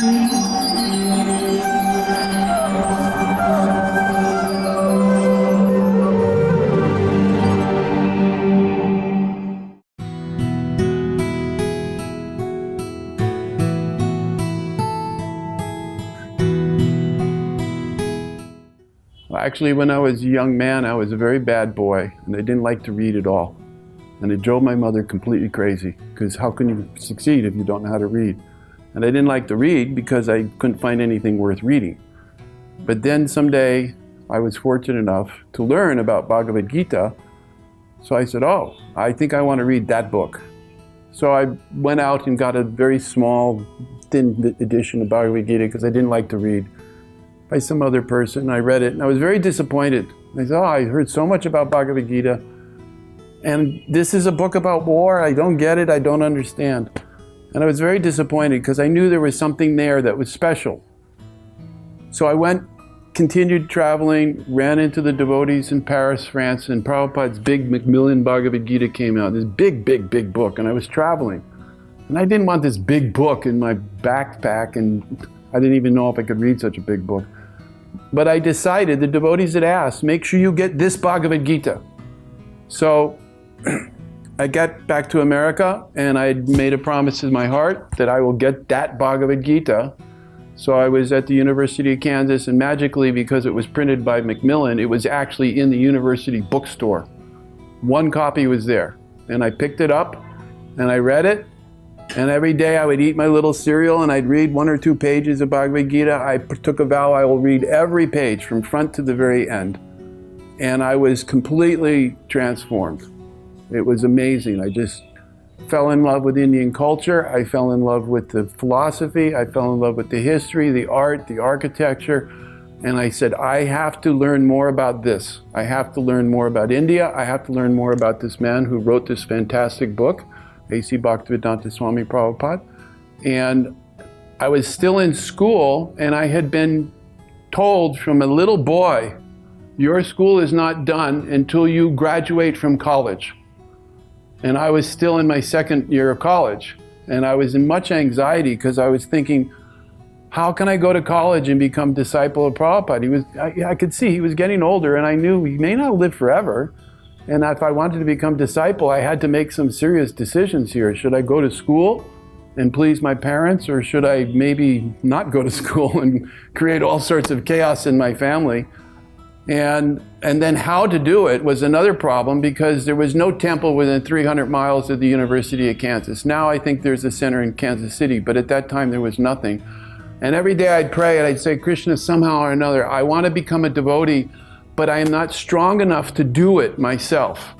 Actually, when I was a young man, I was a very bad boy, and I didn't like to read at all. And it drove my mother completely crazy, because how can you succeed if you don't know how to read? And I didn't like to read because I couldn't find anything worth reading. But then someday, I was fortunate enough to learn about Bhagavad Gita, so I said, oh, I think I want to read that book. So I went out and got a very small, thin edition of Bhagavad Gita, because I didn't like to read, by some other person. I read it and I was very disappointed. I said, oh, I heard so much about Bhagavad Gita, and this is a book about war. I don't get it, I don't understand. And I was very disappointed because I knew there was something there that was special. So I continued traveling, ran into the devotees in Paris, France, and Prabhupada's big Macmillan Bhagavad Gita came out, this big, big, big book, and I was traveling. And I didn't want this big book in my backpack, and I didn't even know if I could read such a big book. But I decided, the devotees had asked, make sure you get this Bhagavad Gita. So I got back to America and I had made a promise in my heart that I will get that Bhagavad Gita. So I was at the University of Kansas, and magically, because it was printed by Macmillan, it was actually in the university bookstore. One copy was there. And I picked it up and I read it. And every day I would eat my little cereal and I'd read 1 or 2 pages of Bhagavad Gita. I took a vow I will read every page from front to the very end. And I was completely transformed. It was amazing. I just fell in love with Indian culture. I fell in love with the philosophy. I fell in love with the history, the art, the architecture. And I said, I have to learn more about this. I have to learn more about India. I have to learn more about this man who wrote this fantastic book, A.C. Bhaktivedanta Swami Prabhupada. And I was still in school, and I had been told from a little boy, your school is not done until you graduate from college. And I was still in my 2nd year of college. And I was in much anxiety because I was thinking, how can I go to college and become disciple of Prabhupada? I could see he was getting older, and I knew he may not live forever. And if I wanted to become disciple, I had to make some serious decisions here. Should I go to school and please my parents, or should I maybe not go to school and create all sorts of chaos in my family? And then how to do it was another problem, because there was no temple within 300 miles of the University of Kansas. Now I think there's a center in Kansas City, but at that time there was nothing. And every day I'd pray and I'd say, Krishna, somehow or another, I want to become a devotee, but I am not strong enough to do it myself.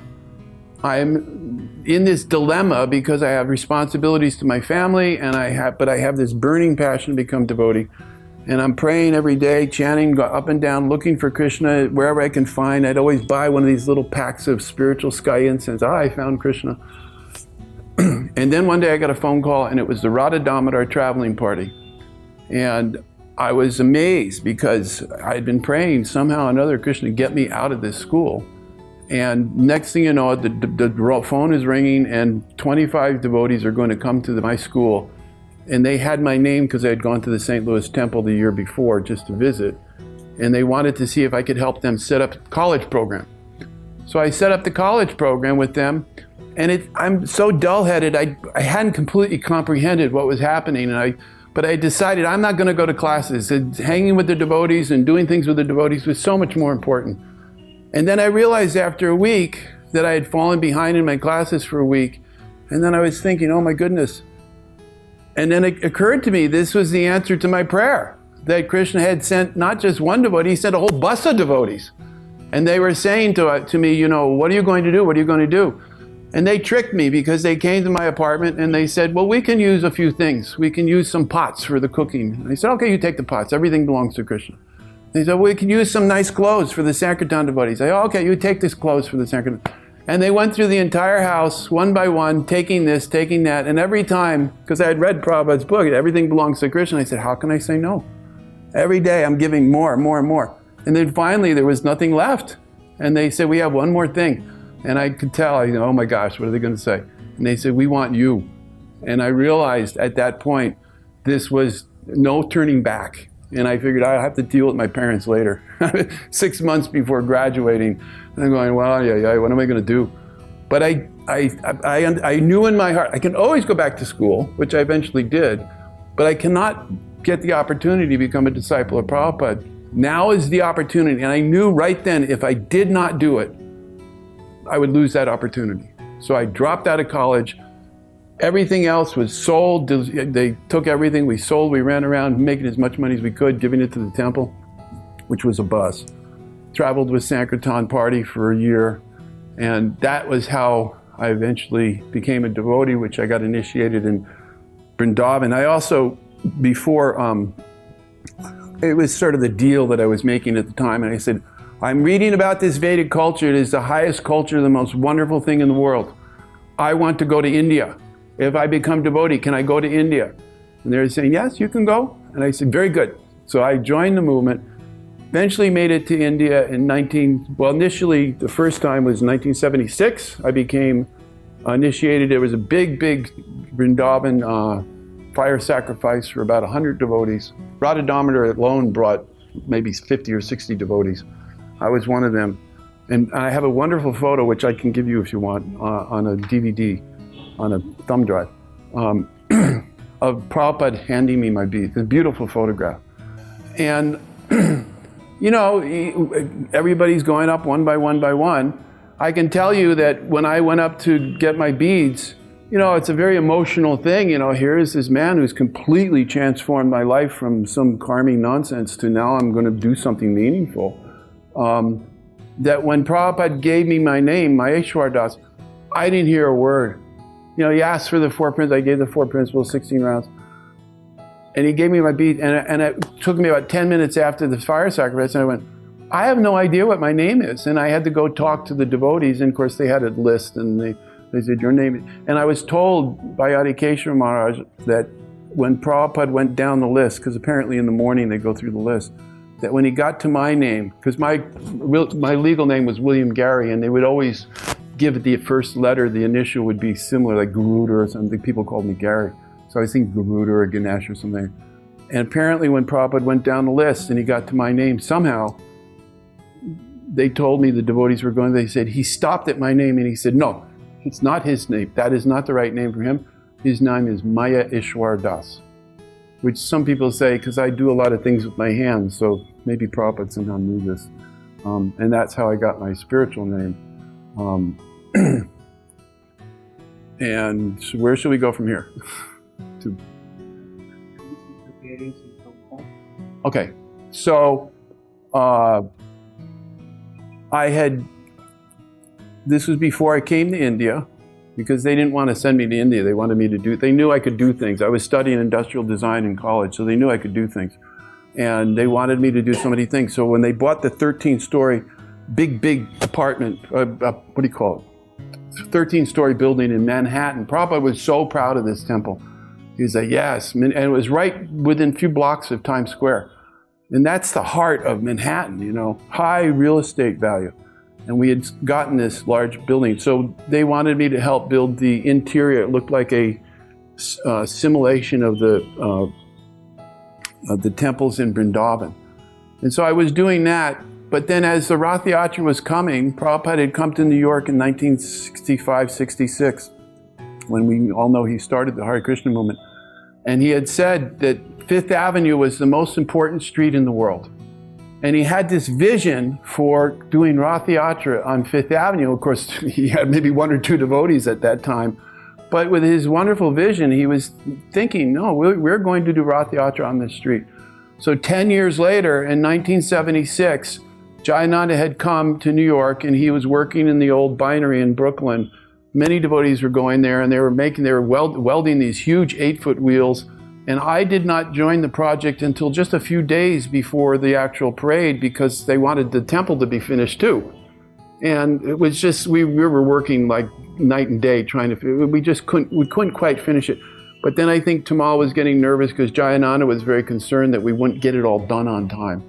I'm in this dilemma because I have responsibilities to my family, but I have this burning passion to become devotee. And I'm praying every day, chanting, go up and down, looking for Krishna wherever I can find. I'd always buy one of these little packs of spiritual sky incense. I found Krishna. And then one day I got a phone call, and it was the Radha Damodar traveling party. And I was amazed because I'd been praying somehow or another, Krishna, get me out of this school. And next thing you know, the phone is ringing, and 25 devotees are going to come to my school. And they had my name because I had gone to the St. Louis Temple the year before just to visit. And they wanted to see if I could help them set up a college program. So I set up the college program with them. And I'm so dull-headed, I hadn't completely comprehended what was happening. But I decided I'm not going to go to classes. Hanging with the devotees and doing things with the devotees was so much more important. And then I realized after a week that I had fallen behind in my classes for a week. And then I was thinking, oh my goodness. And then it occurred to me, this was the answer to my prayer. That Krishna had sent not just one devotee, he sent a whole bus of devotees. And they were saying to me, you know, what are you going to do? What are you going to do? And they tricked me because they came to my apartment and they said, well, we can use a few things. We can use some pots for the cooking. And I said, okay, you take the pots. Everything belongs to Krishna. They said, well, we can use some nice clothes for the Sankirtan devotees. I said, oh, okay, you take this clothes for the Sankirtan. And they went through the entire house, one by one, taking this, taking that. And every time, because I had read Prabhupada's book, everything belongs to Krishna, I said, how can I say no? Every day I'm giving more and more and more. And then finally there was nothing left. And they said, we have one more thing. And I could tell, oh my gosh, what are they going to say? And they said, we want you. And I realized at that point, this was no turning back. And I figured I'd have to deal with my parents later. 6 months before graduating. And I'm going, well, yeah, what am I going to do? But I knew in my heart, I can always go back to school, which I eventually did, but I cannot get the opportunity to become a disciple of Prabhupada. Now is the opportunity. And I knew right then, if I did not do it, I would lose that opportunity. So I dropped out of college. Everything else was sold. They took everything we sold. We ran around making as much money as we could, giving it to the temple, which was a bus. Traveled with Sankirtan Party for a year. And that was how I eventually became a devotee, which I got initiated in Vrindavan. I also, before, it was sort of the deal that I was making at the time. And I said, I'm reading about this Vedic culture. It is the highest culture, the most wonderful thing in the world. I want to go to India. If I become devotee, can I go to India? And they're saying, yes, you can go. And I said, very good. So I joined the movement, eventually made it to India in initially the first time was 1976. I became initiated. There was a big Vrindavan fire sacrifice for about 100 devotees. Radha Damodar alone brought maybe 50 or 60 devotees. I was one of them. And I have a wonderful photo, which I can give you if you want, on a DVD, on a thumb drive, of Prabhupada handing me my beads. A beautiful photograph. And, you know, everybody's going up one by one by one. I can tell you that when I went up to get my beads, you know, it's a very emotional thing. You know, here is this man who's completely transformed my life from some karmic nonsense to now I'm going to do something meaningful. That when Prabhupada gave me my name, Mayesvara Das, I didn't hear a word. You know, he asked for the 4 principles. I gave the 4 principles, 16 rounds. And he gave me my bead, and it took me about 10 minutes after the fire sacrifice, and I went, I have no idea what my name is. And I had to go talk to the devotees, and of course they had a list, and they said, your name is... And I was told by Adhikeshwar Maharaj that when Prabhupada went down the list, because apparently in the morning they go through the list, that when he got to my name, because my legal name was William Gary, and they would always give the first letter, the initial would be similar, like Garuda or something. People called me Gary. So I was thinking Garuda or Ganesh or something. And apparently when Prabhupada went down the list and he got to my name, somehow they told me the devotees were going, they said, he stopped at my name and he said, no, it's not his name. That is not the right name for him. His name is Mayesvara Das, which some people say, because I do a lot of things with my hands, so maybe Prabhupada somehow knew this. And that's how I got my spiritual name. And so where should we go from here? Okay, so this was before I came to India, because they didn't want to send me to India. They wanted me to they knew I could do things. I was studying industrial design in college, so they knew I could do things. And they wanted me to do so many things. So when they bought the 13-story, big apartment, what do you call it? 13-story building in Manhattan, Prabhupada was so proud of this temple. He was like, yes, and it was right within a few blocks of Times Square. And that's the heart of Manhattan, you know, high real estate value. And we had gotten this large building. So they wanted me to help build the interior. It looked like a simulation of the temples in Vrindavan. And so I was doing that. But then as the Rath Yatra was coming, Prabhupada had come to New York in 1965, 66, when we all know he started the Hare Krishna movement. And he had said that Fifth Avenue was the most important street in the world. And he had this vision for doing Rath Yatra on Fifth Avenue. Of course, he had maybe 1 or 2 devotees at that time. But with his wonderful vision, he was thinking, no, we're going to do Rath Yatra on this street. So 10 years later, in 1976, Jayananda had come to New York, and he was working in the old bindery in Brooklyn. Many devotees were going there, and they were welding these huge 8-foot wheels. And I did not join the project until just a few days before the actual parade, because they wanted the temple to be finished too. And it was just, we were working like night and day trying to, we couldn't quite finish it. But then I think Tamal was getting nervous because Jayananda was very concerned that we wouldn't get it all done on time.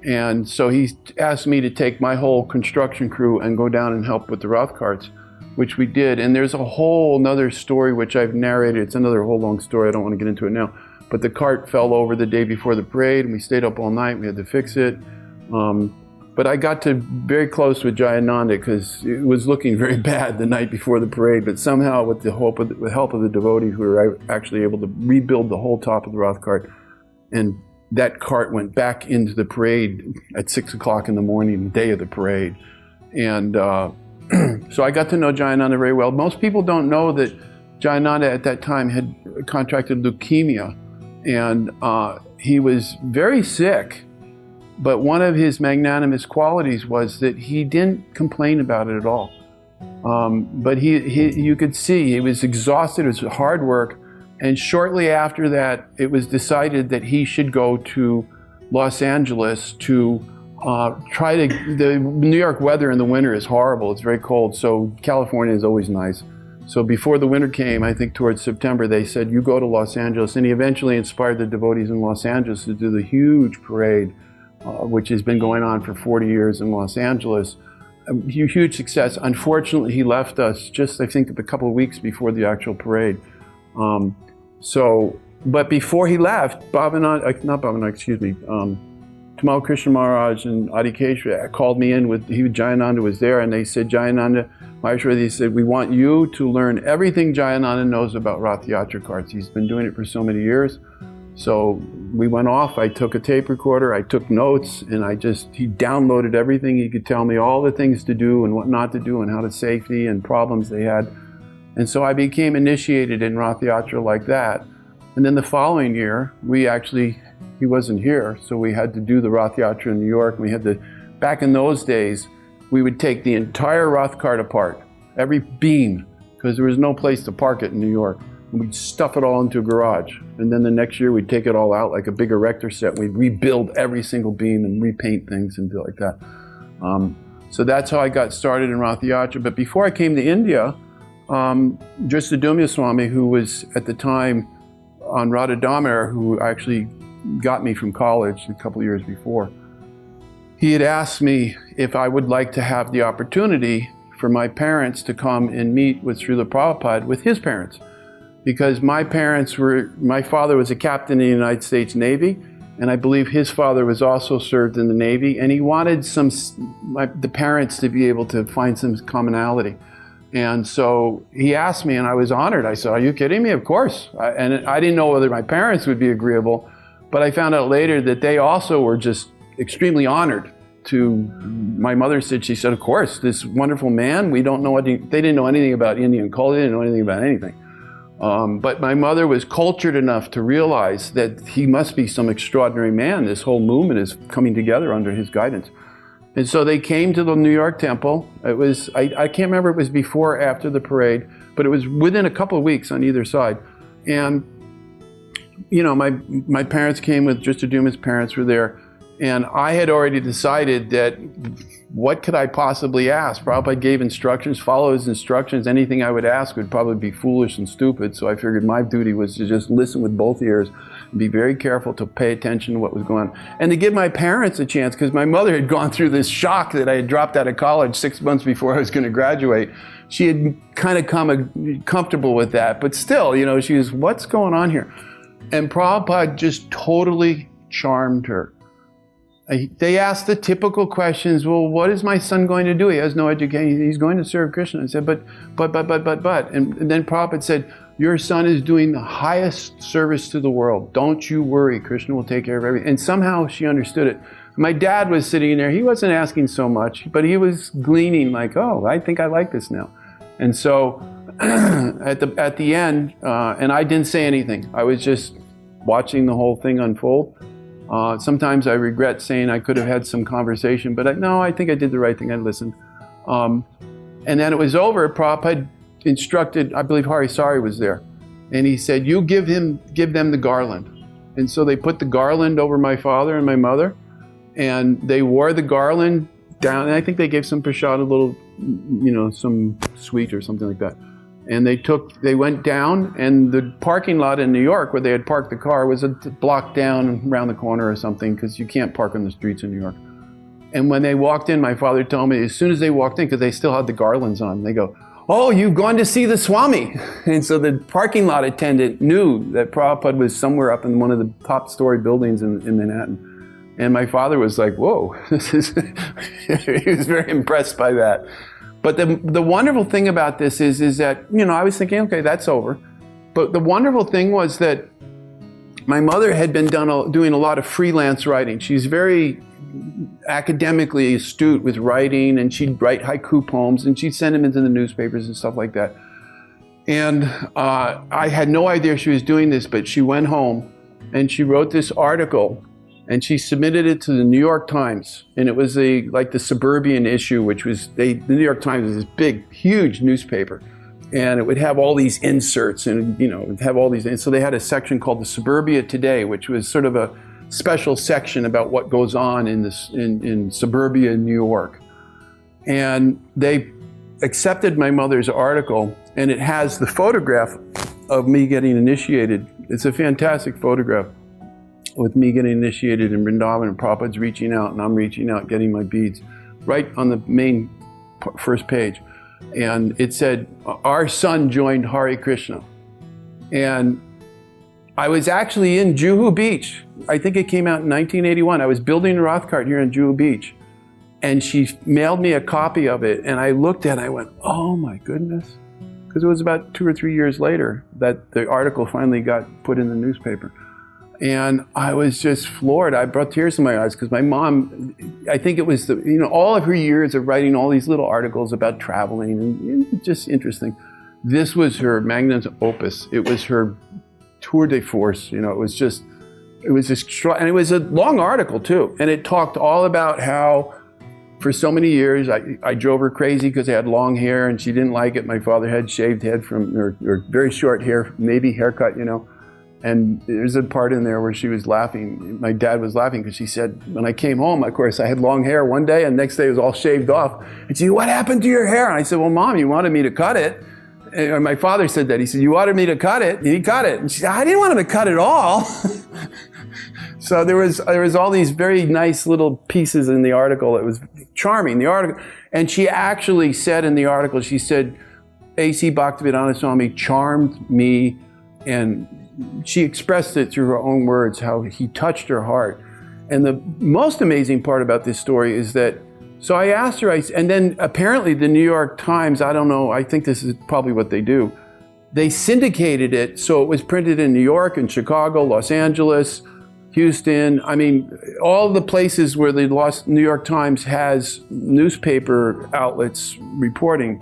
And so he asked me to take my whole construction crew and go down and help with the Rath carts, which we did. And there's a whole another story which I've narrated. It's another whole long story. I don't want to get into it now. but the cart fell over the day before the parade, and we stayed up all night. We had to fix it. But I got to very close with Jayananda because it was looking very bad the night before the parade. But somehow, with the help of the devotees, we were actually able to rebuild the whole top of the Roth cart, and that cart went back into the parade at 6 o'clock in the morning, the day of the parade. And so I got to know Jayananda very well. Most people don't know that Jayananda at that time had contracted leukemia, and he was very sick. But one of his magnanimous qualities was that he didn't complain about it at all. But you could see he was exhausted. It was hard work. And shortly after that, it was decided that he should go to Los Angeles to the New York weather in the winter is horrible. It's very cold. So California is always nice. So before the winter came, I think towards September, they said, you go to Los Angeles. And he eventually inspired the devotees in Los Angeles to do the huge parade, which has been going on for 40 years in Los Angeles. A huge success. Unfortunately, he left us just, I think, a couple of weeks before the actual parade. But before he left, Tamal Krishna Maharaj and Adikeshwar called me in Jayananda was there, and they said, Jayananda, Mayesvara, they said, we want you to learn everything Jayananda knows about Rath Yatra carts. He's been doing it for so many years. So we went off, I took a tape recorder, I took notes, and he downloaded everything. He could tell me all the things to do and what not to do and how to safety and problems they had. And so I became initiated in Rath Yatra like that. And then the following year, he wasn't here, so we had to do the Rath Yatra in New York. Back in those days, we would take the entire Rath cart apart, every beam, because there was no place to park it in New York. And we'd stuff it all into a garage. And then the next year, we'd take it all out like a big erector set. We'd rebuild every single beam and repaint things and do like that. So that's how I got started in Rath Yatra. But before I came to India, Srila Swami, who was at the time on Radha Damodar, who actually got me from college a couple of years before, he had asked me if I would like to have the opportunity for my parents to come and meet with Srila Prabhupada with his parents. Because my father was a captain in the United States Navy, and I believe his father was also served in the Navy, and he wanted the parents to be able to find some commonality. And so he asked me, and I was honored. I said, are you kidding me? Of course. And I didn't know whether my parents would be agreeable, but I found out later that they also were just extremely honored. My mother said, she said, of course, this wonderful man, they didn't know anything about Indian culture, they didn't know anything about anything. But my mother was cultured enough to realize that he must be some extraordinary man. This whole movement is coming together under his guidance. And so they came to the New York temple. It was, I can't remember if it was before or after the parade, but it was within a couple of weeks on either side. And, my parents came with Aduma's parents were there. And I had already decided that what could I possibly ask? Prabhupada gave instructions, follow his instructions. Anything I would ask would probably be foolish and stupid. So I figured my duty was to just listen with both ears and be very careful to pay attention to what was going on. And to give my parents a chance, because my mother had gone through this shock that I had dropped out of college 6 months before I was going to graduate. She had kind of come comfortable with that. But still, she was, what's going on here? And Prabhupada just totally charmed her. They asked the typical questions, well, what is my son going to do? He has no education. He's going to serve Krishna. I said, but. And then Prabhupada said, your son is doing the highest service to the world. Don't you worry. Krishna will take care of everything. And somehow she understood it. My dad was sitting in there. He wasn't asking so much, but he was gleaning like, oh, I think I like this now. And so at the end, and I didn't say anything. I was just watching the whole thing unfold. Sometimes I regret saying I could have had some conversation, but I think I did the right thing. I listened. And then it was over. Prabhupada instructed, I believe Hari Sari was there. And he said, you give them the garland. And so they put the garland over my father and my mother, and they wore the garland down. And I think they gave some prasad, a little, some sweet or something like that. And they went down, and the parking lot in New York where they had parked the car was a block down around the corner or something, because you can't park on the streets in New York. And when they walked in, my father told me, as soon as they walked in, because they still had the garlands on, they go, "Oh, you've gone to see the Swami." And so the parking lot attendant knew that Prabhupada was somewhere up in one of the top story buildings in Manhattan. And my father was like, "Whoa," this is, he was very impressed by that. But the wonderful thing about this is that, I was thinking, okay, that's over. But the wonderful thing was that my mother had been doing a lot of freelance writing. She's very academically astute with writing, and she'd write haiku poems, and she'd send them into the newspapers and stuff like that. And I had no idea she was doing this, but she went home and she wrote this article, and she submitted it to the New York Times. And it was like the suburban issue, which was, the New York Times was this big, huge newspaper. And it would have all these inserts, and it would have all these. And so they had a section called the Suburbia Today, which was sort of a special section about what goes on in suburbia New York. And they accepted my mother's article, and it has the photograph of me getting initiated. It's a fantastic photograph with me getting initiated in Vrindavan, and Prabhupada's reaching out, and I'm reaching out, getting my beads, right on the main first page. And it said, "Our son joined Hare Krishna." And I was actually in Juhu Beach. I think it came out in 1981. I was building a Roth cart here in Juhu Beach. And she mailed me a copy of it. And I looked at it and I went, "Oh my goodness." Because it was about 2 or 3 years later that the article finally got put in the newspaper. And I was just floored. I brought tears to my eyes because my mom, I think it was all of her years of writing all these little articles about traveling and just interesting. This was her magnum opus. It was her tour de force. It was just, and it was a long article too. And it talked all about how for so many years I drove her crazy because I had long hair and she didn't like it. My father had shaved head or very short hair, maybe haircut, And there's a part in there where she was laughing. My dad was laughing because she said, when I came home, of course, I had long hair one day and the next day it was all shaved off. And she said, "What happened to your hair?" And I said, "Well, Mom, you wanted me to cut it." And my father said that. He said, "You wanted me to cut it." And he cut it. And she said, "I didn't want him to cut it all." So there was all these very nice little pieces in the article. It was charming, the article. And she actually said in the article, she said, A.C. Bhaktivedanta Swami charmed me, and she expressed it through her own words, how he touched her heart. And the most amazing part about this story is that, so I asked her, and then apparently the New York Times, I don't know, I think this is probably what they do. They syndicated it, so it was printed in New York and Chicago, Los Angeles, Houston. I mean, all the places where the New York Times has newspaper outlets reporting,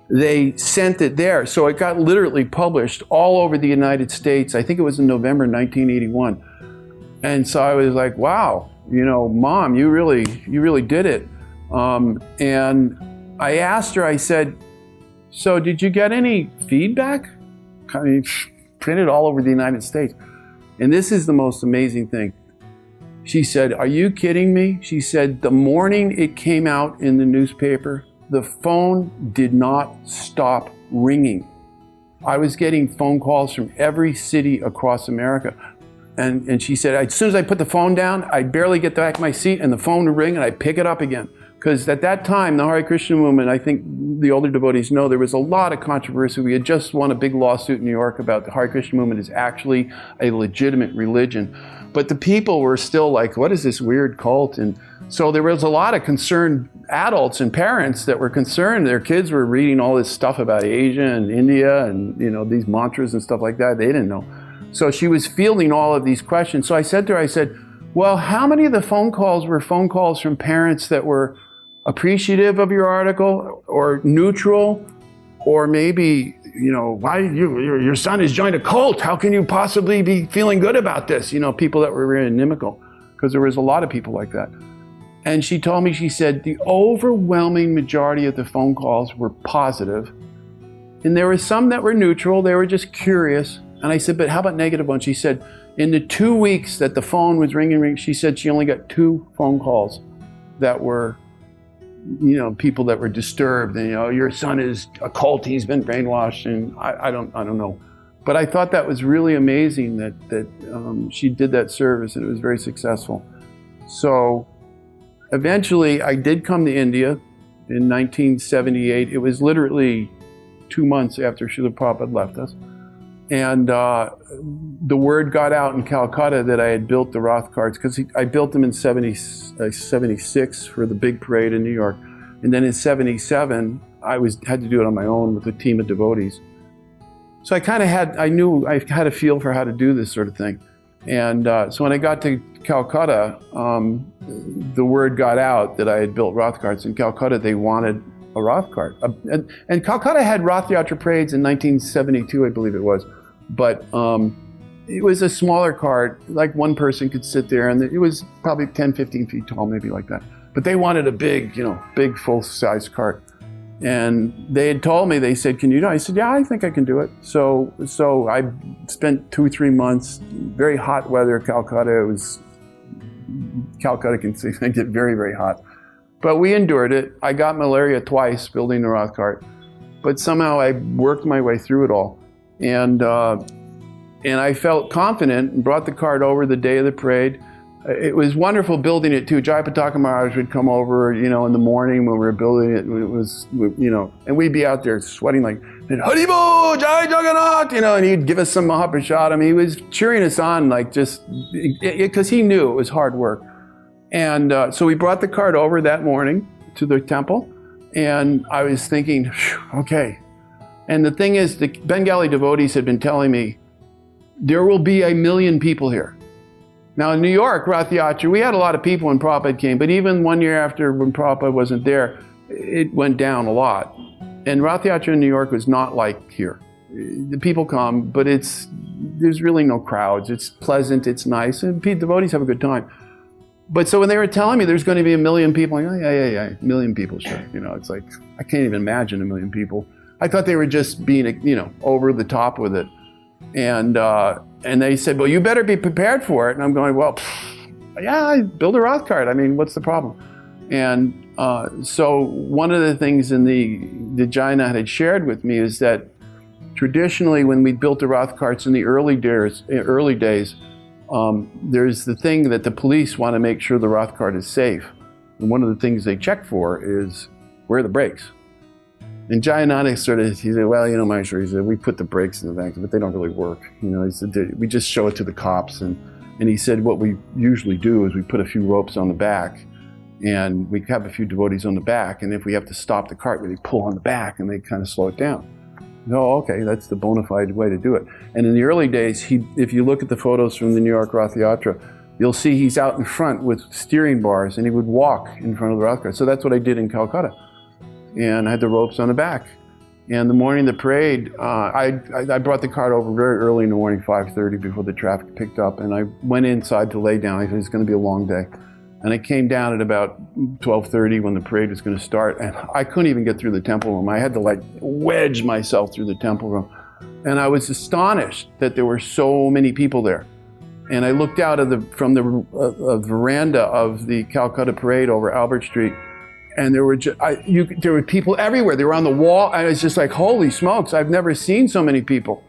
they sent it there. So it got literally published all over the United States. I think it was in November 1981. And so I was like, wow, Mom, you really did it. And I asked her, I said, "So did you get any feedback?" I mean, printed all over the United States. And this is the most amazing thing. She said, "Are you kidding me?" She said, "The morning it came out in the newspaper, the phone did not stop ringing. I was getting phone calls from every city across America." And she said, as soon as I put the phone down, I'd barely get back to my seat and the phone would ring and I'd pick it up again. Because at that time, the Hare Krishna movement, I think the older devotees know, there was a lot of controversy. We had just won a big lawsuit in New York about the Hare Krishna movement is actually a legitimate religion. But the people were still like, what is this weird cult? And so there was a lot of concerned adults and parents that were concerned. Their kids were reading all this stuff about Asia and India and these mantras and stuff like that. They didn't know. So she was fielding all of these questions. So I said to her, I said, "Well, how many of the phone calls were phone calls from parents that were appreciative of your article or neutral, or maybe, why your son has joined a cult? How can you possibly be feeling good about this?" People that were very inimical, because there was a lot of people like that. And she told me, she said, the overwhelming majority of the phone calls were positive, and there were some that were neutral. They were just curious. And I said, "But how about negative ones?" She said, in the 2 weeks that the phone was ringing, she said she only got 2 phone calls that were, people that were disturbed. And, your son is a cult, he's been brainwashed, and I don't know. But I thought that was really amazing that she did that service, and it was very successful. So eventually I did come to India in 1978. It was literally 2 months after Srila Prabhupada left us. And the word got out in Calcutta that I had built the Roth carts, because I built them in 76 for the big parade in New York. And then in 77, I had to do it on my own with a team of devotees. So I knew I had a feel for how to do this sort of thing. And so when I got to Calcutta, the word got out that I had built Roth carts. In Calcutta, they wanted a Roth cart. And Calcutta had Rath Yatra parades in 1972, I believe it was. But it was a smaller cart, like one person could sit there, and it was probably 10, 15 feet tall, maybe like that. But they wanted a big, big full-size cart. And they had told me, they said, can you do it? I said, yeah, I think I can do it. So I spent 2 or 3 months, very hot weather, Calcutta. Calcutta can get very, very hot. But we endured it. I got malaria twice building the Roth cart. But somehow I worked my way through it all. And I felt confident and brought the cart over the day of the parade. It was wonderful building it too. Jayapataka Maharaj would come over, in the morning when we were building it. It was, and we'd be out there sweating like, Haribo, Jai Jagannath, and he'd give us some Mahaprasadam. He was cheering us on, like just, because he knew it was hard work. And so we brought the cart over that morning to the temple, and I was thinking, okay. And the thing is, the Bengali devotees had been telling me, there will be 1 million people here. Now in New York, Rath Yatra, we had a lot of people when Prabhupada came, but even 1 year after when Prabhupada wasn't there, it went down a lot. And Rath Yatra in New York was not like here. The people come, but there's really no crowds. It's pleasant, it's nice, and devotees have a good time. But so when they were telling me there's going to be 1 million people, I'm like, yeah, 1 million people, sure. It's like, I can't even imagine 1 million people. I thought they were just being, over the top with it. And they said, well, you better be prepared for it. And I'm going, well, yeah, I build a Roth cart. I mean, what's the problem? And so one of the things in the Jaina had shared with me is that traditionally when we built the Roth carts in the early days, there's the thing that the police want to make sure the Roth cart is safe. And one of the things they check for is, where are the brakes? And Jayananda he said, well, Mayesvara, he said, we put the brakes in the back, but they don't really work. He said, we just show it to the cops. And he said, what we usually do is we put a few ropes on the back, and we have a few devotees on the back, and if we have to stop the cart, we pull on the back, and they kind of slow it down. Oh, okay, that's the bona fide way to do it. And in the early days, if you look at the photos from the New York Rath Yatra, you'll see he's out in front with steering bars, and he would walk in front of the Roth cart. So that's what I did in Calcutta. And I had the ropes on the back. And the morning of the parade, I brought the cart over very early in the morning, 5:30, before the traffic picked up. And I went inside to lay down. I said, it's going to be a long day. And I came down at about 12:30 when the parade was going to start. And I couldn't even get through the temple room. I had to wedge myself through the temple room. And I was astonished that there were so many people there. And I looked out from the veranda of the Calcutta parade over Albert Street. And there were people everywhere. They were on the wall. I was just like, holy smokes, I've never seen so many people.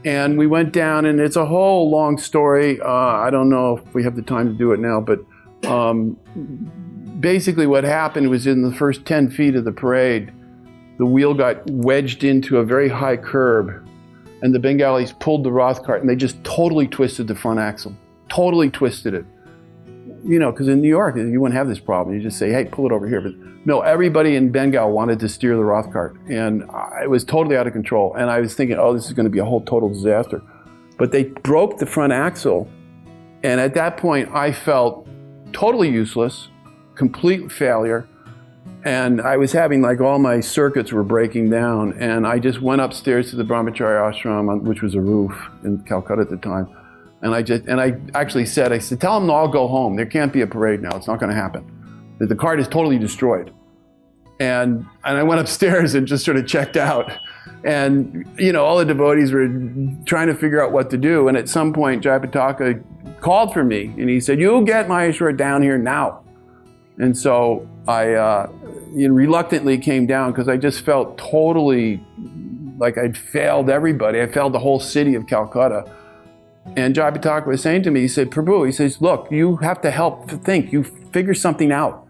And we went down, and it's a whole long story. I don't know if we have the time to do it now, but basically what happened was in the first 10 feet of the parade, the wheel got wedged into a very high curb, and the Bengalis pulled the Roth cart, and they just totally twisted the front axle. Totally twisted it. Because in New York, you wouldn't have this problem. You just say, hey, pull it over here. But no, everybody in Bengal wanted to steer the Roth cart. And it was totally out of control. And I was thinking, oh, this is going to be a whole total disaster. But they broke the front axle. And at that point, I felt totally useless, complete failure. And I was having all my circuits were breaking down. And I just went upstairs to the Brahmacharya ashram, which was a roof in Calcutta at the time. And I actually said, tell them I'll go home. There can't be a parade now. It's not going to happen. The cart is totally destroyed. And I went upstairs and just sort of checked out. And, all the devotees were trying to figure out what to do. And at some point, Jayapataka called for me. And he said, you get Mayesvara down here now. And so I reluctantly came down because I just felt totally like I'd failed everybody. I failed the whole city of Calcutta. And Jayapataka was saying to me, he said, Prabhu, he says, look, you have to help think. You figure something out.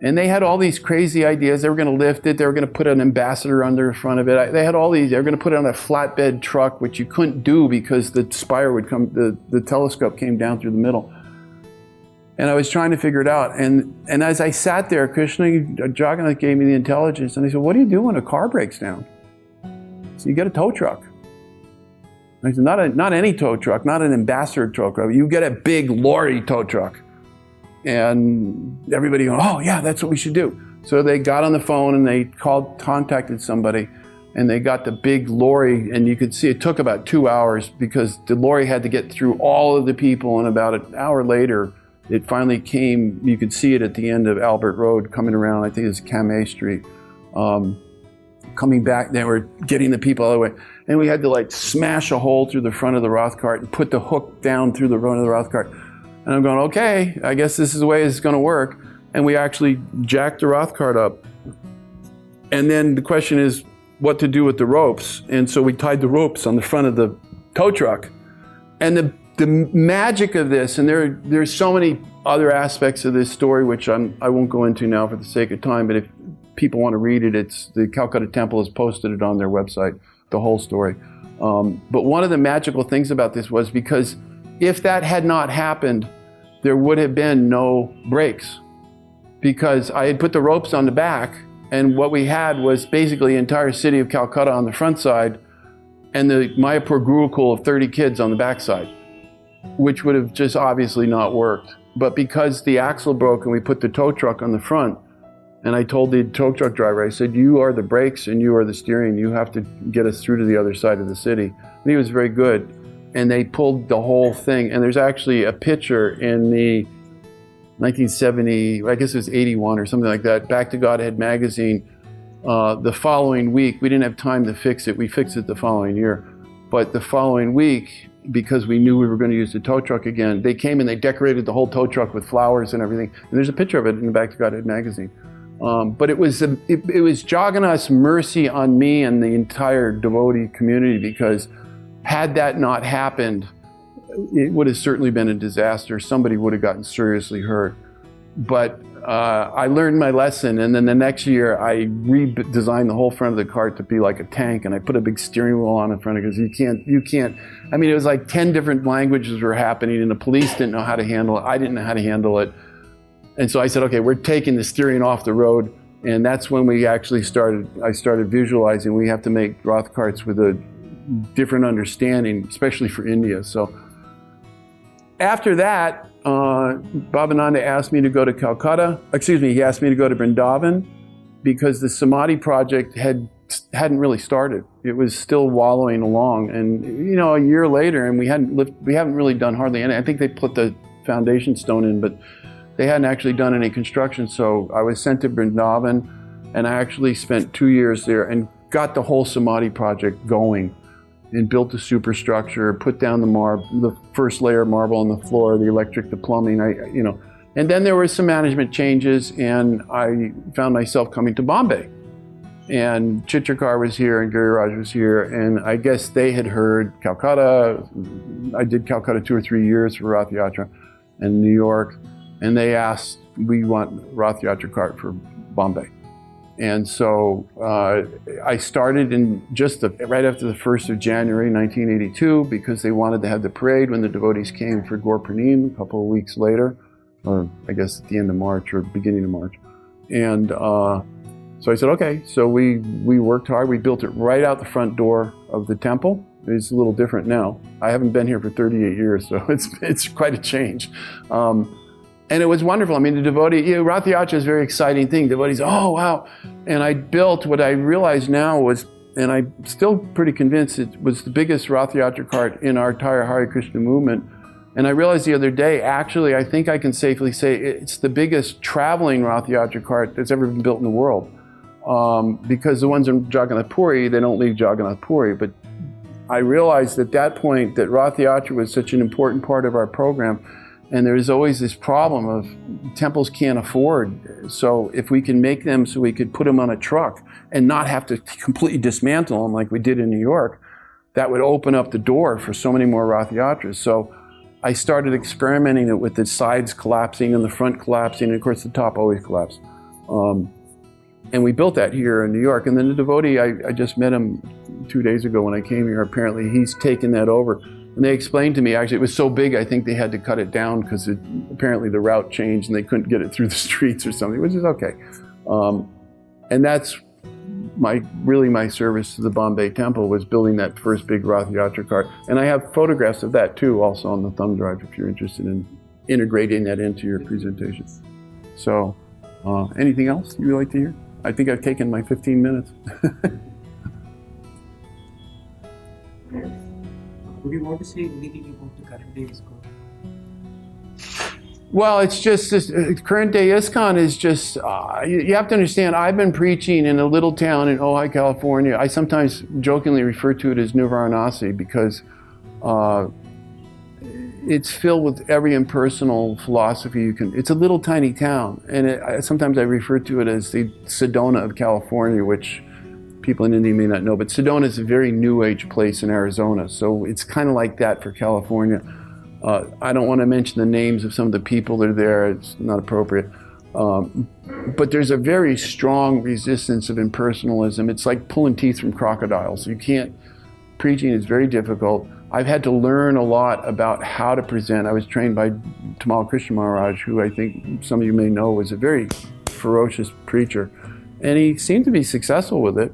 And they had all these crazy ideas. They were going to lift it. They were going to put an ambassador under the front of it. They had all these. They were going to put it on a flatbed truck, which you couldn't do because the spire would come, the telescope came down through the middle. And I was trying to figure it out. And as I sat there, Krishna, Jagannath gave me the intelligence. And he said, what do you do when a car breaks down? So you get a tow truck. And I said, not any tow truck, not an ambassador tow truck. You get a big lorry tow truck. And everybody goes, oh yeah, that's what we should do. So they got on the phone and they contacted somebody, and they got the big lorry, and you could see it took about 2 hours because the lorry had to get through all of the people, and about an hour later, it finally came. You could see it at the end of Albert Road coming around, I think it's COMMENT Street. Coming back, they were getting the people all the way. And we had to like smash a hole through the front of the Roth cart and put the hook down through the front of the Roth cart. And I'm going, okay, I guess this is the way it's going to work. And we actually jacked the Roth cart up. And then the question is what to do with the ropes. And so we tied the ropes on the front of the tow truck. And the magic of this, and there's so many other aspects of this story, which I won't go into now for the sake of time, but if people want to read it, it's the Calcutta Temple has posted it on their website, the whole story. But one of the magical things about this was because if that had not happened, there would have been no brakes, because I had put the ropes on the back, and what we had was basically the entire city of Calcutta on the front side and the Mayapur Gurukul of 30 kids on the back side, which would have just obviously not worked. But because the axle broke and we put the tow truck on the front, and I told the tow truck driver, I said, you are the brakes and you are the steering. You have to get us through to the other side of the city. And he was very good. And they pulled the whole thing. And there's actually a picture in the 1970, I guess it was 81 or something like that, Back to Godhead magazine. The following week, we didn't have time to fix it. We fixed it the following year. But the following week, because we knew we were going to use the tow truck again, they came and they decorated the whole tow truck with flowers and everything. And there's a picture of it in the Back to Godhead magazine. But it was Jagannath's mercy on me and the entire devotee community, because had that not happened, it would have certainly been a disaster. Somebody would have gotten seriously hurt. But I learned my lesson, and then the next year I redesigned the whole front of the cart to be like a tank, and I put a big steering wheel on in front of it, because you can't, I mean, it was like 10 different languages were happening, and the police didn't know how to handle it. I didn't know how to handle it. And so I said, okay, we're taking the steering off the road. And that's when we actually I started visualizing we have to make Roth carts with a different understanding, especially for India. So after that, Bhavananda asked me to go to Calcutta. Excuse me, he asked me to go to Vrindavan, because the Samadhi project hadn't really started. It was still wallowing along. And you know, a year later, and we haven't really done hardly any. I think they put the foundation stone in, but they hadn't actually done any construction. So I was sent to Vrindavan, and I actually spent 2 years there and got the whole Samadhi project going, and built the superstructure, put down the first layer of marble on the floor, the electric, the plumbing, and then there were some management changes, and I found myself coming to Bombay. And Chitrikar was here and Giriraj was here, and I guess they had heard Calcutta. I did Calcutta 2 or 3 years for Rath Yatra, and New York. And they asked, we want Rath Yatra cart for Bombay. And so I started in right after the 1st of January, 1982, because they wanted to have the parade when the devotees came for Gaur Purnim a couple of weeks later, or I guess at the end of March or beginning of March. And so I said, okay. So we worked hard. We built it right out the front door of the temple. It's a little different now. I haven't been here for 38 years, so it's quite a change. And it was wonderful. I mean, the devotee, Rath Yatra is a very exciting thing. Devotees, oh, wow. And I built what I realize now was, and I'm still pretty convinced it was the biggest Rath Yatra cart in our entire Hare Krishna movement. And I realized the other day, actually, I think I can safely say it's the biggest traveling Rath Yatra cart that's ever been built in the world. Because the ones in Jagannath Puri, they don't leave Jagannath Puri. But I realized at that point that Rath Yatra was such an important part of our program. And there's always this problem of temples can't afford. So if we can make them so we could put them on a truck and not have to completely dismantle them like we did in New York, that would open up the door for so many more Rath Yatras. So I started experimenting it with the sides collapsing and the front collapsing, and of course the top always collapsed. And we built that here in New York. And then the devotee, I just met him 2 days ago when I came here. Apparently he's taken that over. And they explained to me, actually, it was so big, I think they had to cut it down because apparently the route changed and they couldn't get it through the streets or something, which is okay. And that's really my service to the Bombay Temple, was building that first big Rath Yatra cart. And I have photographs of that too, also on the thumb drive, if you're interested in integrating that into your presentation. So, anything else you'd like to hear? I think I've taken my 15 minutes. Would you want to say anything about the current day ISKCON? Well, it's just this current day ISKCON is just, you have to understand, I've been preaching in a little town in Ojai, California. I sometimes jokingly refer to it as New Varanasi because it's filled with every impersonal philosophy you can. It's a little tiny town, and sometimes I refer to it as the Sedona of California, which people in India may not know, but Sedona is a very new age place in Arizona, so it's kind of like that for California. I don't want to mention the names of some of the people that are there, it's not appropriate. But there's a very strong resistance of impersonalism. It's like pulling teeth from crocodiles. Preaching is very difficult. I've had to learn a lot about how to present. I was trained by Tamal Krishna Maharaj, who I think some of you may know was a very ferocious preacher. And he seemed to be successful with it.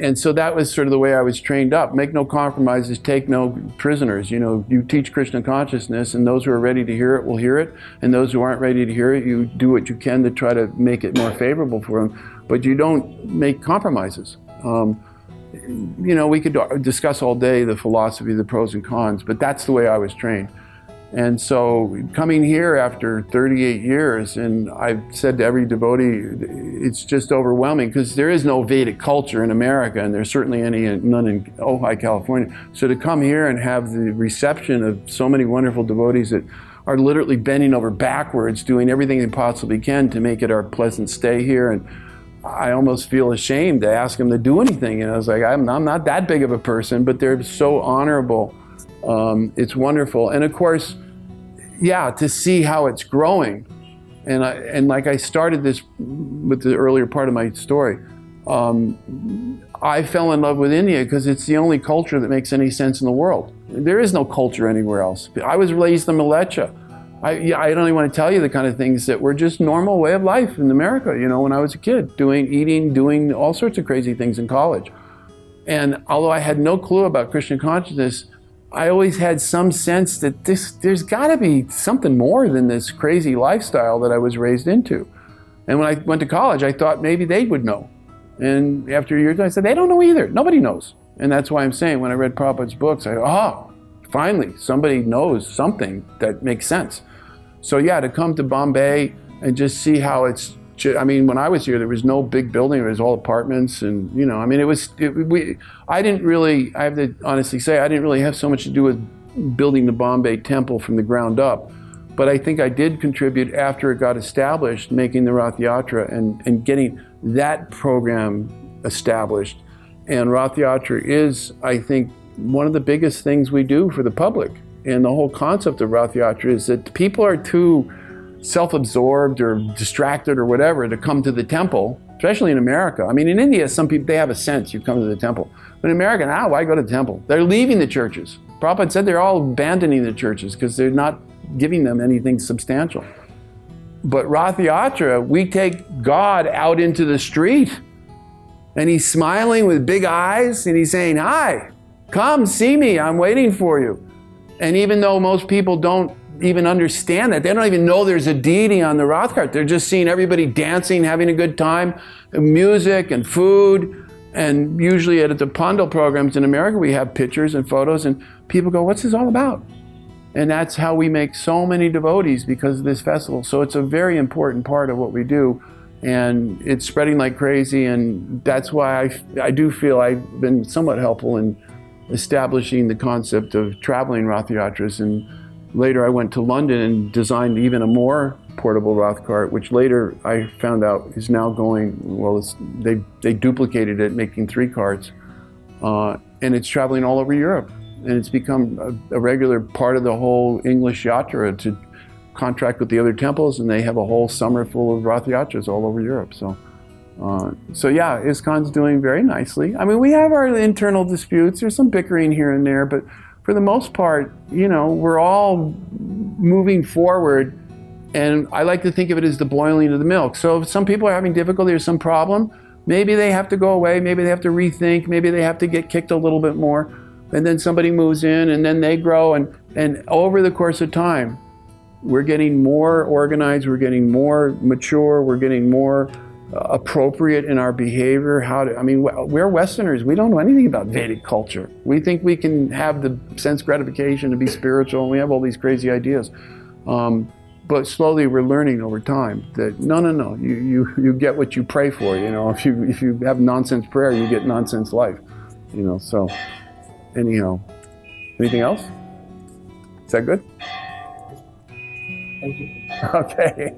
And so that was sort of the way I was trained up. Make no compromises, take no prisoners. You know, you teach Krishna consciousness, and those who are ready to hear it will hear it. And those who aren't ready to hear it, you do what you can to try to make it more favorable for them. But you don't make compromises. You know, we could discuss all day the philosophy, the pros and cons, but that's the way I was trained. And so coming here after 38 years, and I've said to every devotee, it's just overwhelming because there is no Vedic culture in America, and there's certainly none in Ojai, California. So to come here and have the reception of so many wonderful devotees that are literally bending over backwards, doing everything they possibly can to make it our pleasant stay here. And I almost feel ashamed to ask them to do anything. And I was like, I'm not that big of a person, but they're so honorable. It's wonderful. And of course, yeah, to see how it's growing. And like I started this with the earlier part of my story, I fell in love with India because it's the only culture that makes any sense in the world. There is no culture anywhere else. I was raised in Malecha. I don't even want to tell you the kind of things that were just normal way of life in America, you know, when I was a kid, eating, doing all sorts of crazy things in college. And although I had no clue about Krishna consciousness, I always had some sense that there's got to be something more than this crazy lifestyle that I was raised into. And when I went to college, I thought maybe they would know. And after a year, I said, they don't know either. Nobody knows. And that's why I'm saying when I read Prabhupada's books, I go, finally, somebody knows something that makes sense. So yeah, to come to Bombay and just see how it's, I mean, when I was here, there was no big building, it was all apartments and, you know, I mean, I didn't really, I have to honestly say, I didn't really have so much to do with building the Bombay temple from the ground up. But I think I did contribute after it got established, making the Rath Yatra and getting that program established. And Rath Yatra is, I think, one of the biggest things we do for the public. And the whole concept of Rath Yatra is that people are too self-absorbed or distracted or whatever to come to the temple, especially in America. I mean, in India, some people, they have a sense you come to the temple. But in America, why go to the temple? They're leaving the churches. Prabhupada said they're all abandoning the churches because they're not giving them anything substantial. But Rath Yatra, we take God out into the street and he's smiling with big eyes and he's saying, hi, come see me, I'm waiting for you. And even though most people don't even understand that, they don't even know there's a deity on the Rath cart. They're just seeing everybody dancing, having a good time, music and food. And usually at the Pandal programs in America, we have pictures and photos and people go, what's this all about? And that's how we make so many devotees because of this festival. So it's a very important part of what we do. And it's spreading like crazy. And that's why I do feel I've been somewhat helpful in establishing the concept of traveling Rath Yatras. And later I went to London and designed even a more portable Rath cart, which later I found out is now going, well, they duplicated it, making 3 carts. And it's traveling all over Europe. And it's become a regular part of the whole English yatra to contract with the other temples, and they have a whole summer full of Rath Yatras all over Europe. So yeah, ISKCON's doing very nicely. I mean, we have our internal disputes. There's some bickering here and there, but for the most part, you know, we're all moving forward. And I like to think of it as the boiling of the milk. So if some people are having difficulty or some problem, maybe they have to go away, maybe they have to rethink, maybe they have to get kicked a little bit more, and then somebody moves in, and then they grow, and over the course of time, we're getting more organized, we're getting more mature, we're getting more appropriate in our behavior. I mean, we're Westerners, we don't know anything about Vedic culture. We think we can have the sense gratification to be spiritual, and we have all these crazy ideas. But slowly we're learning over time that no, you get what you pray for. You know, if you have nonsense prayer, you get nonsense life. You know, so anyhow, anything else? Is that good? Thank you. Okay.